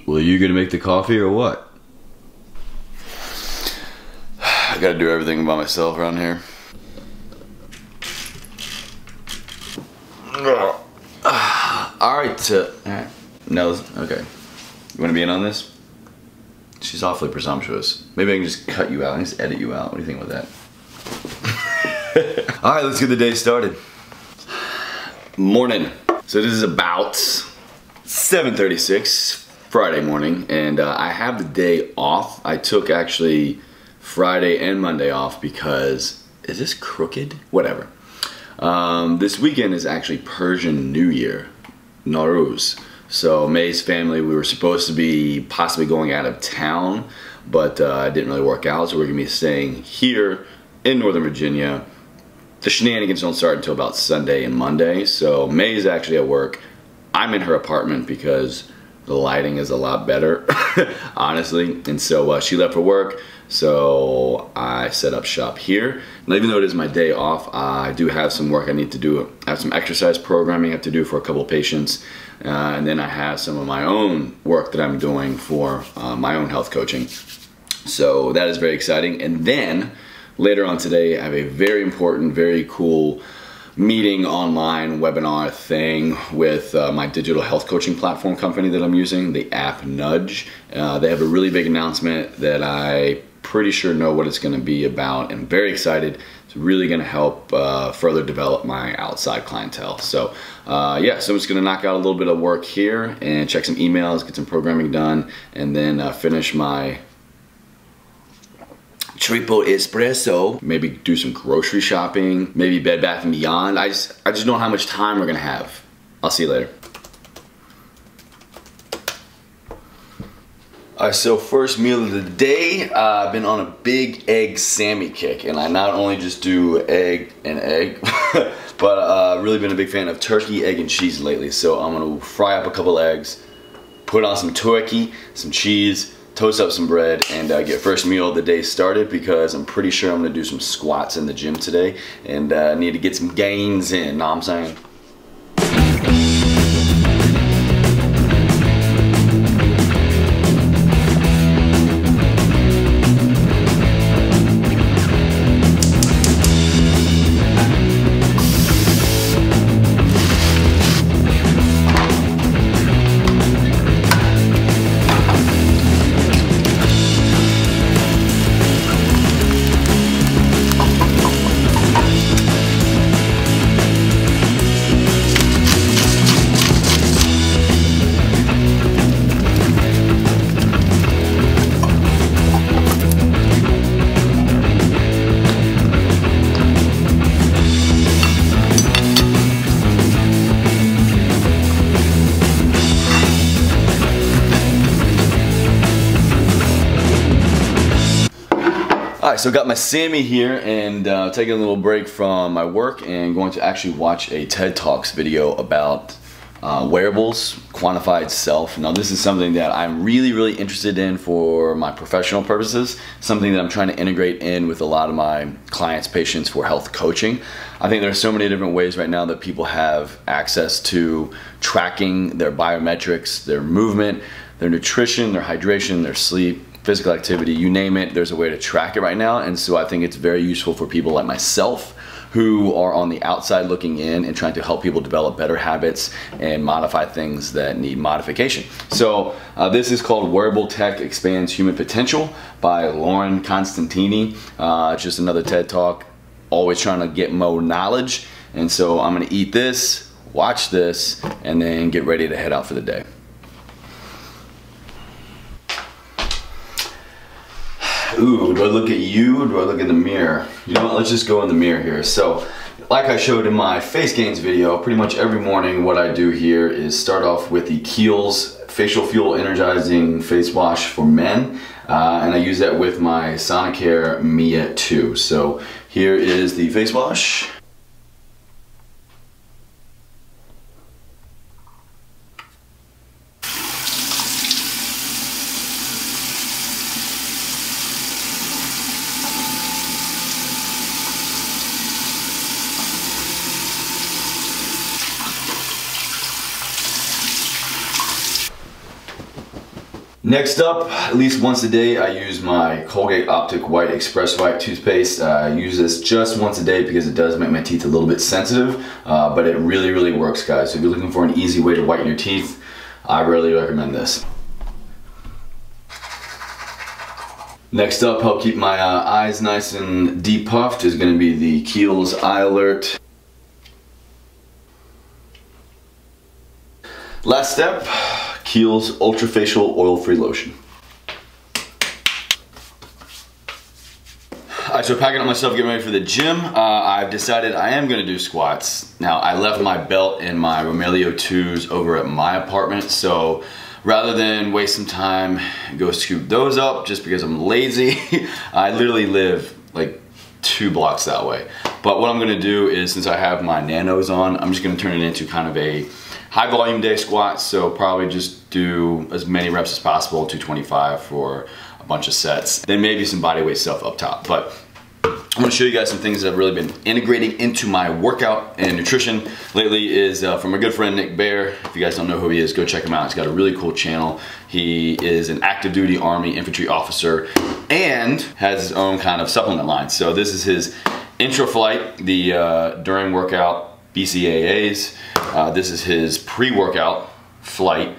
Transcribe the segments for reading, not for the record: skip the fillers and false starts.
Well, are you gonna make the coffee or what? I gotta do everything by myself around here. Alright, no, okay. You wanna be in on this? She's awfully presumptuous. Maybe I can just cut you out and just edit you out. What do you think about that? Alright, let's get the day started. Morning. So this is about 7:36 Friday morning, and I have the day off. I took actually Friday and Monday off because, is this crooked? Whatever. This weekend is actually Persian New Year, Nowruz. So May's family, we were supposed to be possibly going out of town, but it didn't really work out, so we're gonna be staying here in Northern Virginia. The shenanigans don't start until about Sunday and Monday, so May's actually at work. I'm in her apartment because the lighting is a lot better, honestly, and so she left for work, so I set up shop here. And even though it is my day off, I do have some work I need to do. I have some exercise programming I have to do for a couple of patients, and then I have some of my own work that I'm doing for my own health coaching. So that is very exciting. And then later on today, I have a very important, very cool meeting online webinar thing with my digital health coaching platform company that I'm using, the app Nudge. They have a really big announcement that I pretty sure know what it's going to be about, and very excited. It's really going to help further develop my outside clientele. So yeah, so I'm just going to knock out a little bit of work here and check some emails, get some programming done, and then finish my triple espresso, maybe do some grocery shopping, maybe Bed Bath & Beyond. I just don't know how much time we're gonna have. I'll see you later. Alright, so first meal of the day, I've been on a big egg Sammy kick, and I not only just do egg and egg, but really been a big fan of turkey, egg, and cheese lately. So I'm gonna fry up a couple eggs, put on some turkey, some cheese, toast up some bread, and get first meal of the day started, because I'm pretty sure I'm gonna do some squats in the gym today, and need to get some gains in, know what I'm saying? Alright, so got my Sammy here, and taking a little break from my work and going to actually watch a TED Talks video about wearables, quantified self. Now this is something that I'm really interested in for my professional purposes, something that I'm trying to integrate in with a lot of my clients, patients for health coaching. I think there are so many different ways right now that people have access to tracking their biometrics, their movement, their nutrition, their hydration, their sleep, physical activity, you name it, there's a way to track it right now. And so I think it's very useful for people like myself who are on the outside looking in and trying to help people develop better habits and modify things that need modification. So this is called Wearable Tech Expands Human Potential by Lauren Constantini. Just another TED Talk, always trying to get more knowledge. And so I'm gonna eat this, watch this, and then get ready to head out for the day. Ooh, do I look at you or do I look in the mirror? You know what, let's just go in the mirror here. So, like I showed in my face gains video, pretty much every morning what I do here is start off with the Kiehl's Facial Fuel Energizing Face Wash for Men. And I use that with my Sonicare Mia 2. So, here is the face wash. Next up, at least once a day, I use my Colgate Optic White Express White toothpaste. I use this just once a day because it does make my teeth a little bit sensitive, but it really, really works, guys. So if you're looking for an easy way to whiten your teeth, I really recommend this. Next up, help keep my eyes nice and depuffed is going to be the Kiehl's Eye Alert. Last step, Kiehl's Ultrafacial Oil-Free Lotion. Alright, so packing up myself, getting ready for the gym. I've decided I am going to do squats. Now, I left my belt and my Romelio 2s over at my apartment, so rather than waste some time and go scoop those up just because I'm lazy, I literally live like 2 blocks that way. But what I'm going to do is, since I have my nanos on, I'm just going to turn it into kind of a high volume day squat, so probably just do as many reps as possible, 225 for a bunch of sets. Then maybe some body weight stuff up top. But I'm gonna show you guys some things that I've really been integrating into my workout and nutrition lately is from my good friend Nick Bear. If you guys don't know who he is, go check him out. He's got a really cool channel. He is an active duty Army infantry officer and has his own kind of supplement line. So this is his intro flight, the during workout BCAAs. This is his pre-workout flight,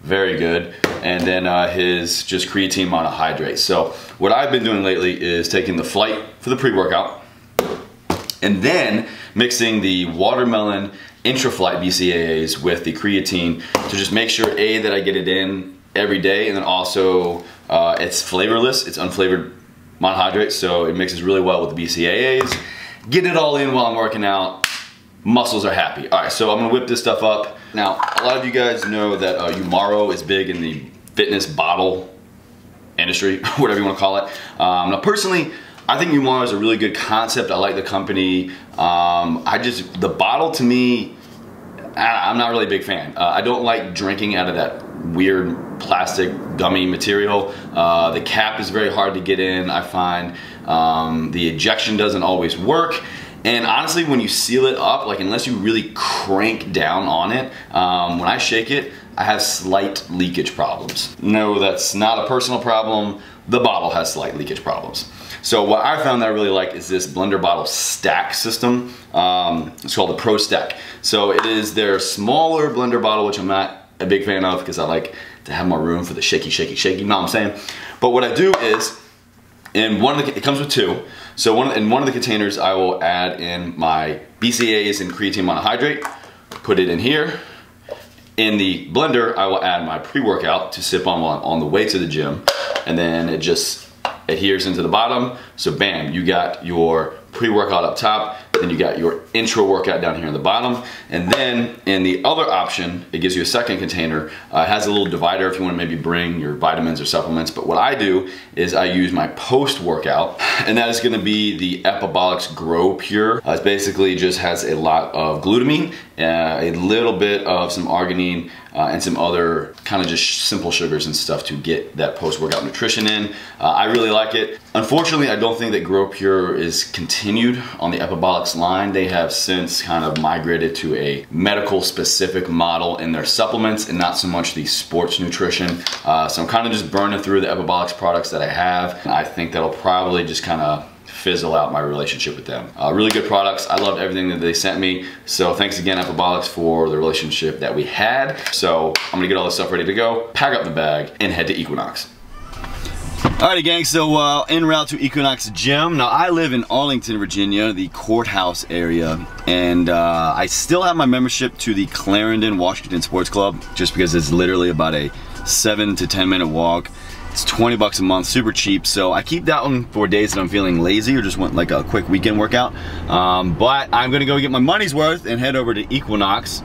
very good. And then his just creatine monohydrate. So what I've been doing lately is taking the flight for the pre-workout and then mixing the watermelon intra-flight BCAAs with the creatine to just make sure that I get it in every day, and then also it's flavorless, it's unflavored monohydrate, so it mixes really well with the BCAAs. Get it all in while I'm working out. Muscles are happy. All right, so I'm gonna whip this stuff up. Now, a lot of you guys know that Umaro is big in the fitness bottle industry, whatever you wanna call it. Now, personally, I think Umaro is a really good concept. I like the company. The bottle to me, I'm not really a big fan. I don't like drinking out of that weird plastic gummy material. The cap is very hard to get in, I find. The ejection doesn't always work. And honestly, when you seal it up, like unless you really crank down on it, when I shake it, I have slight leakage problems. No, that's not a personal problem. The bottle has slight leakage problems. So what I found that I really like is this blender bottle stack system. It's called the Pro Stack. So it is their smaller blender bottle, which I'm not a big fan of because I like to have more room for the shaky, shaky, shaky, you know what I'm saying? But what I do is, it comes with 2. So in one of the containers, I will add in my BCAAs and creatine monohydrate, put it in here. In the blender, I will add my pre-workout to sip on the way to the gym, and then it just adheres into the bottom. So bam, you got your pre-workout up top, then you got your intro workout down here in the bottom, and then in the other option, it gives you a second container. It has a little divider if you want to maybe bring your vitamins or supplements, but what I do is I use my post-workout, and that is going to be the Epibolics Grow Pure. It basically just has a lot of glutamine, a little bit of some arginine, and some other kind of just simple sugars and stuff to get that post-workout nutrition in. I really like it. Unfortunately, I don't think that Grow Pure is continued on the Epibolics line. They have since kind of migrated to a medical specific model in their supplements and not so much the sports nutrition. So I'm kind of just burning through the Epibolics products that I have. And I think that'll probably just kind of fizzle out my relationship with them. Really good products. I loved everything that they sent me. So thanks again, Epibolics, for the relationship that we had. So I'm gonna get all this stuff ready to go, pack up the bag, and head to Equinox. Alrighty gang, so en route to Equinox Gym. Now I live in Arlington, Virginia, the courthouse area, and I still have my membership to the Clarendon Washington Sports Club, just because it's literally about a 7 to 10 minute walk. It's 20 bucks a month, super cheap, so I keep that one for days that I'm feeling lazy or just want like a quick weekend workout. But I'm gonna go get my money's worth and head over to Equinox.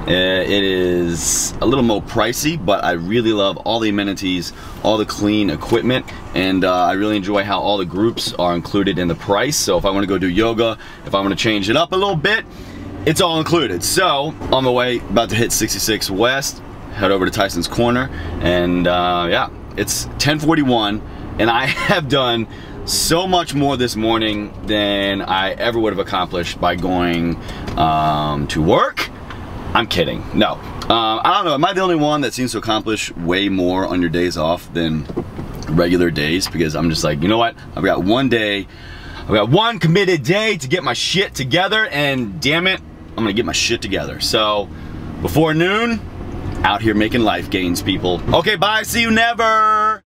It is a little more pricey, but I really love all the amenities, all the clean equipment, and I really enjoy how all the groups are included in the price. So if I want to go do yoga, if I want to change it up a little bit, it's all included. So on the way, about to hit 66 West, head over to Tyson's Corner, and yeah, it's 10:41, and I have done so much more this morning than I ever would have accomplished by going to work I'm kidding. No. I don't know. Am I the only one that seems to accomplish way more on your days off than regular days? Because I'm just like, you know what? I've got one day, I've got one committed day to get my shit together, and damn it, I'm gonna get my shit together. So before noon, out here making life gains, people. Okay, bye. See you never.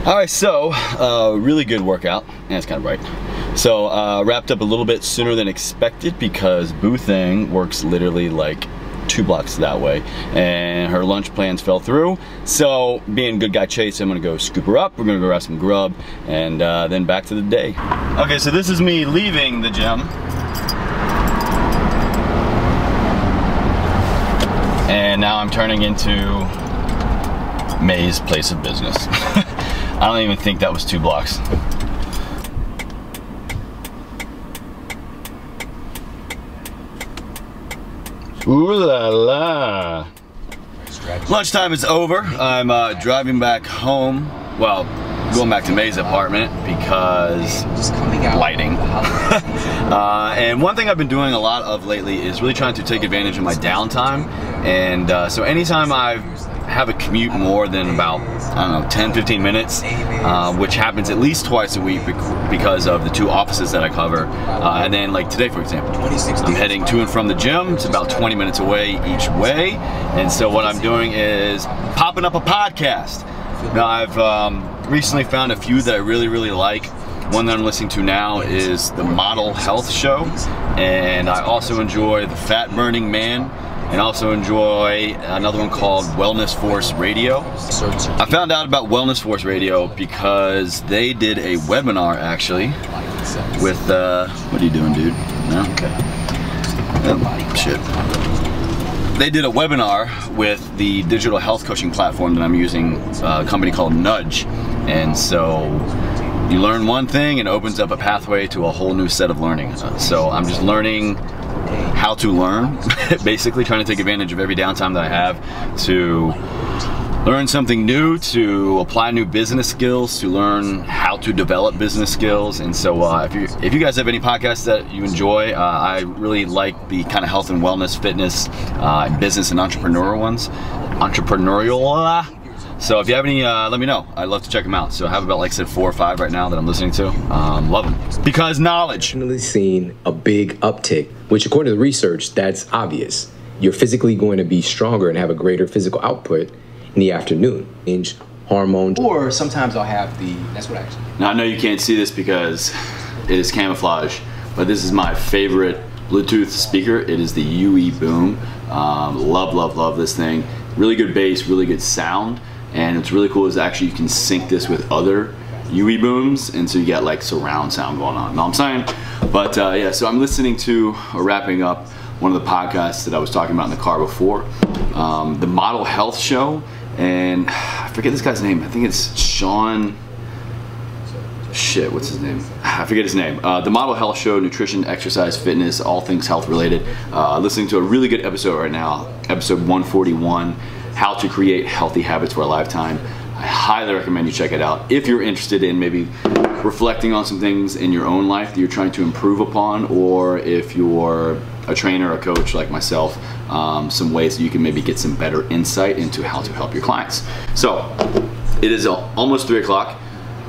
Alright, so really good workout. Yeah, it's kind of bright. So wrapped up a little bit sooner than expected because Boo Thing works literally like 2 blocks that way, and her lunch plans fell through. So being good guy Chase, I'm gonna go scoop her up. We're gonna go grab some grub, and then back to the day. Okay, so this is me leaving the gym. And now I'm turning into May's place of business. I don't even think that was 2 blocks. Ooh la la. Lunchtime is over. I'm driving back home. Well, going back to May's apartment because lighting. And one thing I've been doing a lot of lately is really trying to take advantage of my downtime. And so anytime I have a commute more than about, I don't know, 10-15 minutes, which happens at least twice a week because of the 2 offices that I cover. And then like today, for example, I'm heading to and from the gym. It's about 20 minutes away each way. And so what I'm doing is popping up a podcast. Now I've recently found a few that I really like. One that I'm listening to now is the Model Health Show. And I also enjoy the Fat Burning Man, and also enjoy another one called Wellness Force Radio. I found out about Wellness Force Radio because they did a webinar actually with, what are you doing, dude? No? Okay. Oh, shit. They did a webinar with the digital health coaching platform that I'm using, a company called Nudge. And so you learn one thing and it opens up a pathway to a whole new set of learning. So I'm just learning how to learn, basically trying to take advantage of every downtime that I have to learn something new, to apply new business skills, to learn how to develop business skills. And so if you guys have any podcasts that you enjoy, I really like the kind of health and wellness, fitness, business and entrepreneurial ones. So if you have any, let me know. I'd love to check them out. So I have about, like I said, 4 or 5 right now that I'm listening to. Love them. Because knowledge. I've definitely seen a big uptick, which according to the research, that's obvious. You're physically going to be stronger and have a greater physical output in the afternoon. hormones, or sometimes I'll have that's what I actually do. Now I know you can't see this because it is camouflage, but this is my favorite Bluetooth speaker. It is the UE Boom. Love this thing. Really good bass, really good sound, and what's really cool is actually you can sync this with other UE booms, and so you get like surround sound going on. Know what I'm saying? But yeah, so I'm listening to, or wrapping up, one of the podcasts that I was talking about in the car before, the Model Health Show, and I forget this guy's name. I think it's Sean. Shit, what's his name? I forget his name. The Model Health Show, nutrition, exercise, fitness, all things health related. Listening to a really good episode right now, episode 141, how to create healthy habits for a lifetime. I highly recommend you check it out if you're interested in maybe reflecting on some things in your own life that you're trying to improve upon, or if you're a trainer or a coach like myself, some ways that you can maybe get some better insight into how to help your clients. So it is almost 3 o'clock.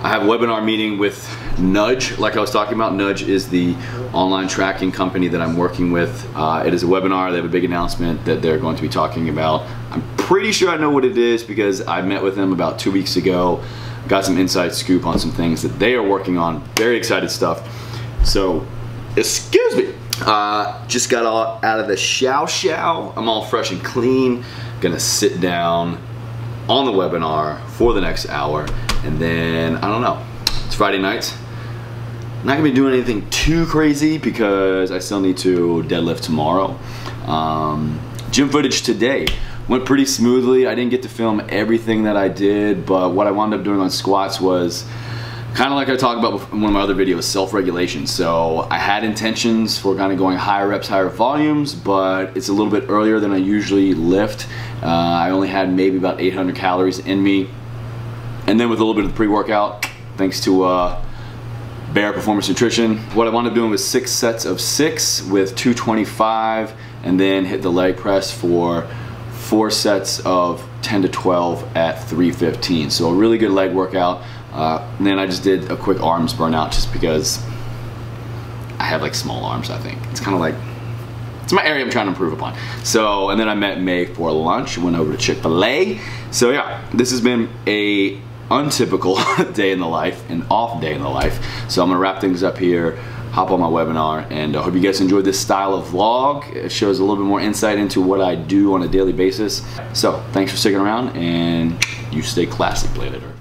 I have a webinar meeting with Nudge, like I was talking about. Nudge is the online tracking company that I'm working with. It is a webinar. They have a big announcement that they're going to be talking about. I'm pretty sure I know what it is because I met with them about 2 weeks ago. Got some inside scoop on some things that they are working on. Very excited stuff. So, excuse me. Just got all out of the shower. I'm all fresh and clean. Gonna sit down on the webinar for the next hour, and then I don't know, it's Friday night. I'm not gonna be doing anything too crazy because I still need to deadlift tomorrow. Gym footage today went pretty smoothly. I didn't get to film everything that I did, but what I wound up doing on squats was kind of like I talked about in one of my other videos, self-regulation. So I had intentions for kind of going higher reps, higher volumes, but it's a little bit earlier than I usually lift. I only had maybe about 800 calories in me. And then with a little bit of the pre-workout, thanks to Bear Performance Nutrition, what I wound up doing was 6 sets of 6 with 225, and then hit the leg press for 4 sets of 10 to 12 at 315. So a really good leg workout. And then I just did a quick arms burnout just because I have like small arms, I think. It's kind of like, it's my area I'm trying to improve upon. So, and then I met May for lunch, went over to Chick-fil-A. So yeah, this has been a untypical day in the life, an off day in the life. So I'm gonna wrap things up here, hop on my webinar, and I hope you guys enjoyed this style of vlog. It shows a little bit more insight into what I do on a daily basis. So thanks for sticking around, and you stay classy, planet Earth.